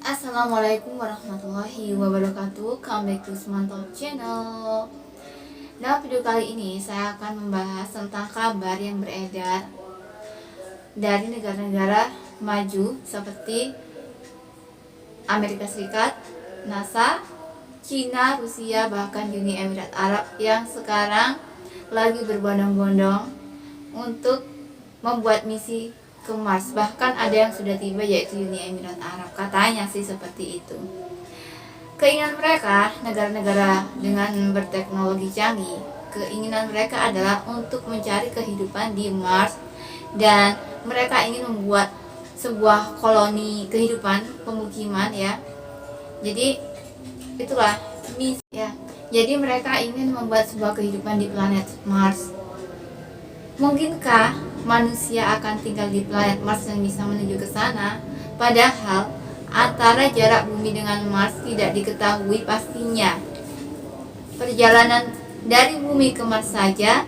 Assalamualaikum warahmatullahi wabarakatuh. Come back to Smantop Channel. Dalam video kali ini saya akan membahas tentang kabar yang beredar dari negara-negara maju seperti Amerika Serikat, NASA, Cina, Rusia, bahkan Uni Emirat Arab yang sekarang lagi berbondong-bondong untuk membuat misi ke Mars. Bahkan ada yang sudah tiba, yaitu Uni Emirat Arab. Katanya sih seperti itu. Keinginan mereka, negara-negara dengan berteknologi canggih, keinginan mereka adalah untuk mencari kehidupan di Mars, dan mereka ingin membuat sebuah koloni kehidupan, pemukiman ya. Jadi itulah misi ya. Jadi mereka ingin membuat sebuah kehidupan di planet Mars. Mungkinkah manusia akan tinggal di planet Mars dan bisa menuju ke sana? Padahal antara jarak bumi dengan Mars tidak diketahui pastinya. Perjalanan dari bumi ke Mars saja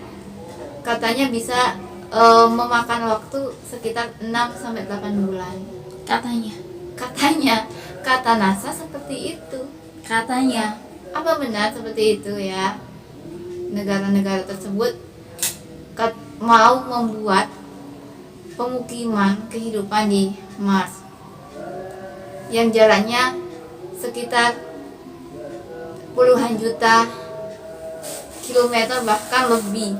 katanya bisa memakan waktu sekitar 6-8 bulan. Katanya kata NASA seperti itu. Katanya. Apa benar seperti itu ya? Negara-negara tersebut mau membuat pemukiman kehidupan di Mars yang jaraknya sekitar puluhan juta kilometer bahkan lebih,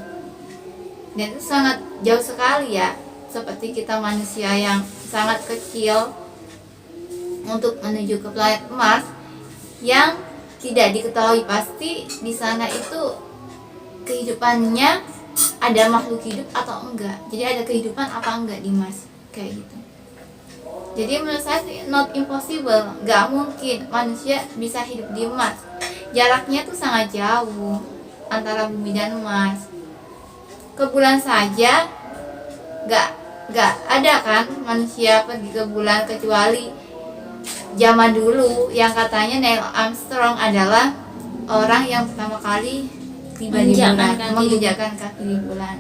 dan itu sangat jauh sekali ya. Seperti kita manusia yang sangat kecil untuk menuju ke planet Mars yang tidak diketahui pasti di sana itu kehidupannya, ada makhluk hidup atau enggak. Jadi ada kehidupan apa enggak di Mars, kayak gitu. Jadi menurut saya not impossible, nggak mungkin manusia bisa hidup di Mars. Jaraknya tuh sangat jauh antara bumi dan Mars. Ke bulan saja nggak ada kan manusia pergi ke bulan, kecuali zaman dulu yang katanya Neil Armstrong adalah orang yang pertama kali tiba di bulan, menginjakkan kaki di bulan.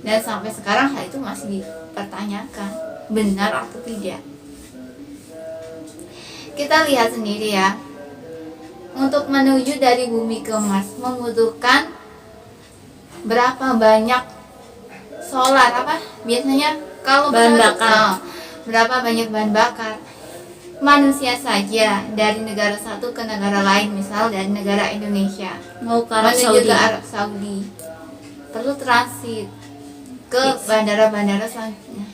Dan sampai sekarang hal itu masih dipertanyakan, benar atau tidak. Kita lihat sendiri ya, untuk menuju dari bumi ke Mars membutuhkan berapa banyak solar, biasanya kalau bahan bakar, berapa banyak bahan bakar. Manusia saja dari negara satu ke negara lain, misal dari negara Indonesia mau ke Arab menuju Saudi. ke Arab Saudi, perlu transit ke bandara-bandara selanjutnya.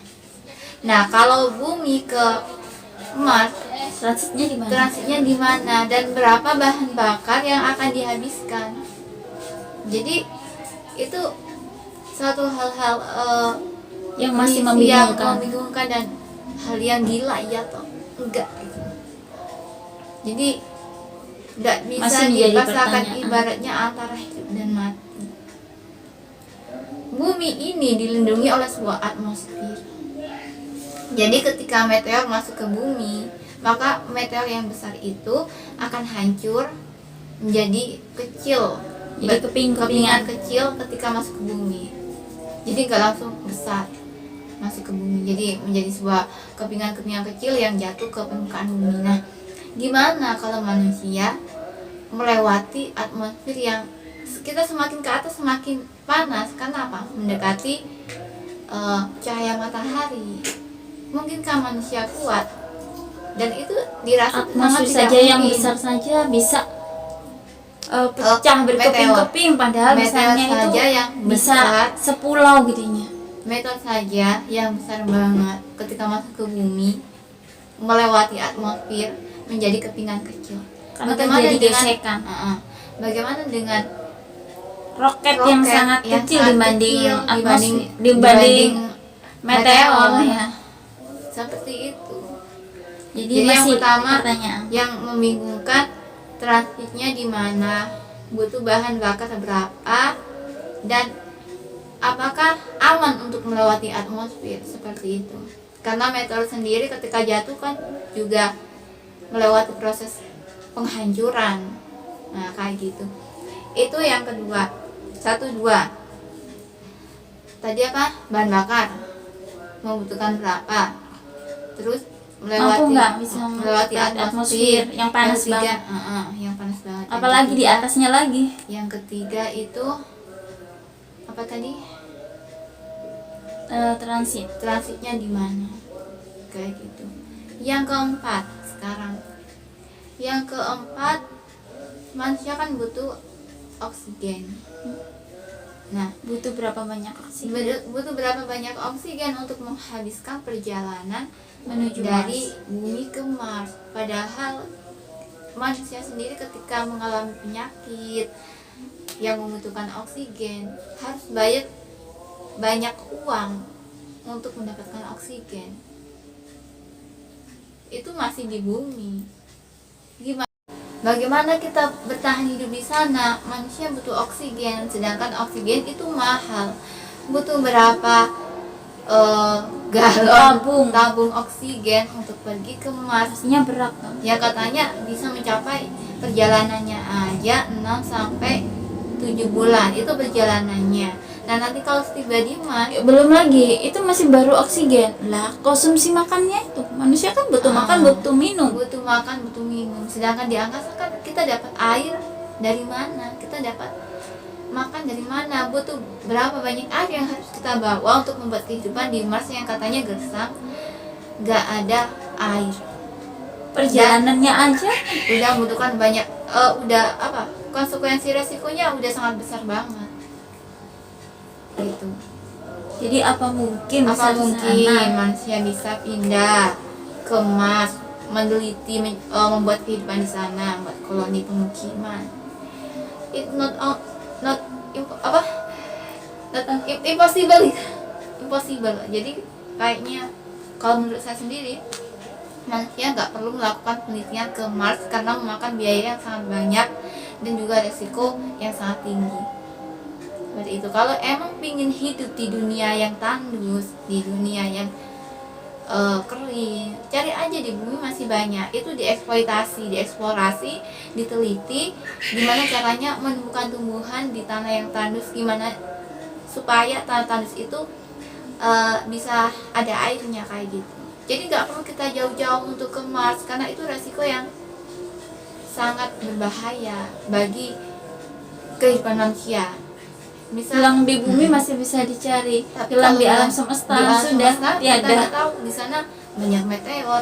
Nah, kalau bumi ke Mars, transitnya di mana dan berapa bahan bakar yang akan dihabiskan. Jadi itu suatu hal-hal yang masih membingungkan dan hal yang gila ya toh enggak gitu. Jadi enggak bisa dipasangkan ibaratnya antara hidup dan mati. Bumi ini dilindungi oleh sebuah atmosfer. Jadi ketika meteor masuk ke bumi, maka meteor yang besar itu akan hancur menjadi kecil, jadi kepingan kecil ketika masuk ke bumi. Jadi nggak langsung besar masuk ke bumi, jadi menjadi sebuah kepingan-kepingan kecil yang jatuh ke permukaan bumi. Nah, gimana kalau manusia melewati atmosfer yang kita semakin ke atas semakin panas? Karena apa? Mendekati cahaya matahari. Mungkinkah manusia kuat? Dan itu dirasa atmosfer saja yang besar saja bisa pecah berkeping-keping, padahal misalnya itu yang bisa sepulau gitunya. Meteor saja yang besar banget ketika masuk ke bumi melewati atmosfer menjadi kepingan kecil. Karena terjadi gesekan. Bagaimana dengan roket yang sangat kecil dibanding meteor ya. Seperti itu. Jadi yang pertama pertanyaan yang membingungkan, transitnya di mana, butuh bahan bakar berapa, dan apakah aman untuk melewati atmosfer seperti itu. Karena meteor sendiri ketika jatuh kan juga melewati proses penghancuran. Nah, kayak gitu. Itu yang kedua. 1-2. Tadi bahan bakar membutuhkan berapa, terus mampu nggak bisa melewati atmosfer yang panas yang ketiga, banget. yang panas banget. Apalagi di atasnya lagi. Yang ketiga itu apa tadi? Transitnya di mana? Kayak gitu. Yang keempat sekarang. Yang keempat, manusia kan butuh oksigen. Nah, Butuh berapa banyak oksigen? butuh berapa banyak oksigen untuk menghabiskan perjalanan Menuju dari Mars. bumi ke Mars. Padahal manusia sendiri ketika mengalami penyakit yang membutuhkan oksigen harus bayar banyak uang untuk mendapatkan oksigen. Itu masih di bumi. Bagaimana kita bertahan hidup di sana? Manusia butuh oksigen, sedangkan oksigen itu mahal. Butuh berapa galon tabung oksigen untuk pergi ke Mars? Pastinya berat kan? Ya katanya bisa mencapai perjalanannya aja 6 sampai 7 bulan. Itu perjalanannya. Nah, nanti kalau tiba di Mars, Belum lagi, itu masih baru oksigen. Lah, konsumsi makannya itu. Manusia kan butuh makan, butuh minum. butuh makan, butuh minum. Sedangkan di angkasa kan kita dapat air dari mana? Kita dapat makan dari mana? Butuh berapa banyak air yang harus kita bawa untuk membuat kehidupan di Mars yang katanya gersang, nggak ada air. Perjalanannya aja Udah membutuhkan banyak, konsekuensi resikonya udah sangat besar banget. Gitu. jadi apa mungkin Apa bisa ke mungkin sana? manusia bisa pindah ke Mars, meneliti, membuat kehidupan di sana, membuat koloni pemukiman? It not impossible. Jadi kayaknya kalau menurut saya sendiri, manusia nggak perlu melakukan penelitian ke Mars karena memakan biaya yang sangat banyak dan juga resiko yang sangat tinggi. Seperti itu. Kalau emang pingin hidup di dunia yang tandus, di dunia yang kering, cari aja di bumi masih banyak. Itu dieksplorasi, diteliti gimana caranya menumbuhkan tumbuhan di tanah yang tandus, gimana supaya tanah tandus itu bisa ada airnya kayak gitu. Jadi nggak perlu kita jauh-jauh untuk ke Mars karena itu resiko yang sangat berbahaya bagi kehidupan manusia. Misal Hilang di bumi masih bisa dicari, tapi hilang kalau di alam yang semesta di alam sudah semesta, kita tiada. nggak tahu di sana banyak meteor,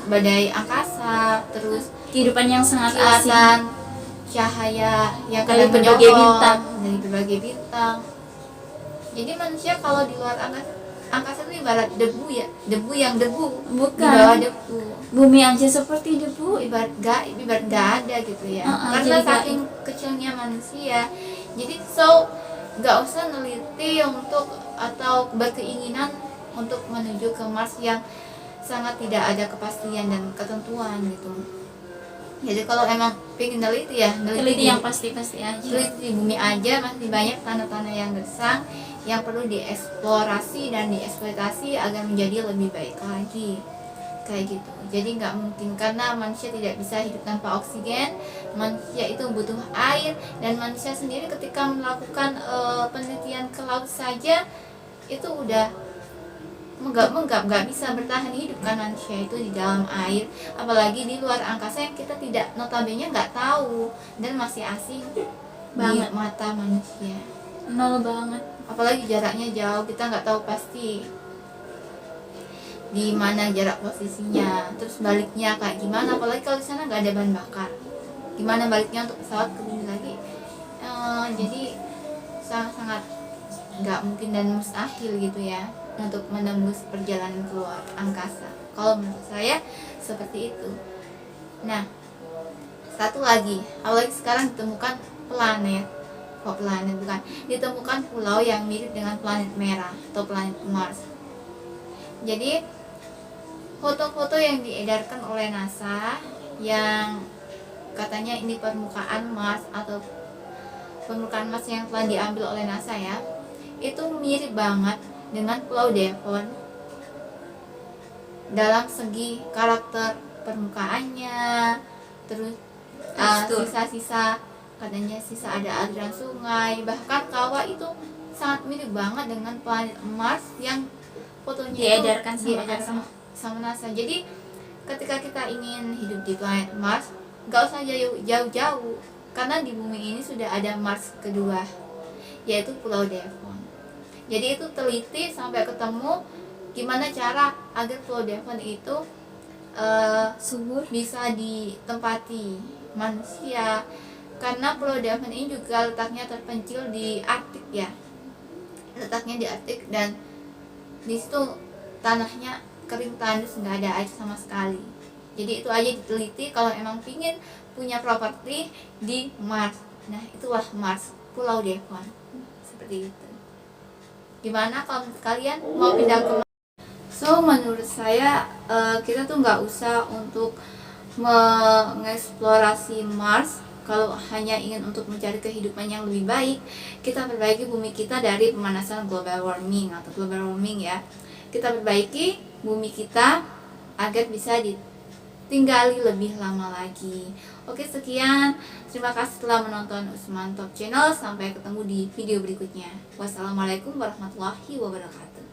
badai angkasa, terus Kehidupan yang sangat asing. kilatan cahaya yang Dari kadang berbagai menyolok bintang. dari berbagai bintang. Jadi manusia kalau di luar angkasa itu ibarat debu ya, debu di Bukan. bawah debu. Bumi aja seperti debu. ibarat nggak ada gitu ya. Karena jadi saking kecilnya manusia, jadi nggak usah neliti untuk atau berkeinginan untuk menuju ke Mars yang sangat tidak ada kepastian dan ketentuan gitu. Jadi kalau emang pengen neliti ya Teliti yang pasti-pasti aja. teliti di bumi aja, masih banyak tanah-tanah yang gersang yang perlu dieksplorasi dan dieksploitasi agar menjadi lebih baik lagi. Kayak gitu. Jadi nggak mungkin karena manusia tidak bisa hidup tanpa oksigen. Manusia itu butuh air dan manusia sendiri ketika melakukan penelitian ke laut saja itu udah nggak bisa bertahan hidup kan manusia itu di dalam air, apalagi di luar angkasa yang kita tidak notabene nggak tahu dan masih asing Banget. di mata manusia. Nol banget. Apalagi jaraknya jauh, kita nggak tahu pasti di mana jarak posisinya, terus baliknya kayak gimana, apalagi kalau di sana nggak ada bahan bakar, gimana baliknya untuk pesawat ke bumi lagi. Jadi sangat nggak mungkin dan mustahil gitu ya untuk menembus perjalanan keluar angkasa. Kalau menurut saya seperti itu. Nah, satu lagi, apalagi sekarang ditemukan ditemukan pulau yang mirip dengan planet merah atau planet Mars. Jadi foto-foto yang diedarkan oleh NASA yang katanya ini permukaan Mars atau permukaan Mars yang telah diambil oleh NASA ya, itu mirip banget dengan Pulau Devon dalam segi karakter permukaannya, terus sisa-sisa, katanya sisa ada aliran sungai, bahkan kawah itu sangat mirip banget dengan planet Mars yang fotonya Diedarkan itu sama diedarkan NASA. sama NASA. Jadi ketika kita ingin hidup di planet Mars, nggak usah jauh-jauh, karena di bumi ini sudah ada Mars kedua, yaitu Pulau Devon. Jadi itu teliti sampai ketemu gimana cara agar Pulau Devon itu Subur. bisa ditempati manusia, karena Pulau Devon ini juga letaknya terpencil di Arktik ya, letaknya di Arktik, dan di situ tanahnya kering tandus, nggak ada air sama sekali. Jadi itu aja diteliti kalau emang pingin punya properti di Mars. Nah itulah Mars, Pulau Devon, seperti itu. Gimana kalau kalian mau pindah ke Mars? So menurut saya kita tuh nggak usah untuk mengeksplorasi Mars kalau hanya ingin untuk mencari kehidupan yang lebih baik. Kita perbaiki bumi kita dari pemanasan global warming atau global warming ya. Kita perbaiki bumi kita agar bisa ditinggali lebih lama lagi. Oke, sekian. Terima kasih telah menonton Usman Top Channel. Sampai ketemu di video berikutnya. Wassalamualaikum warahmatullahi wabarakatuh.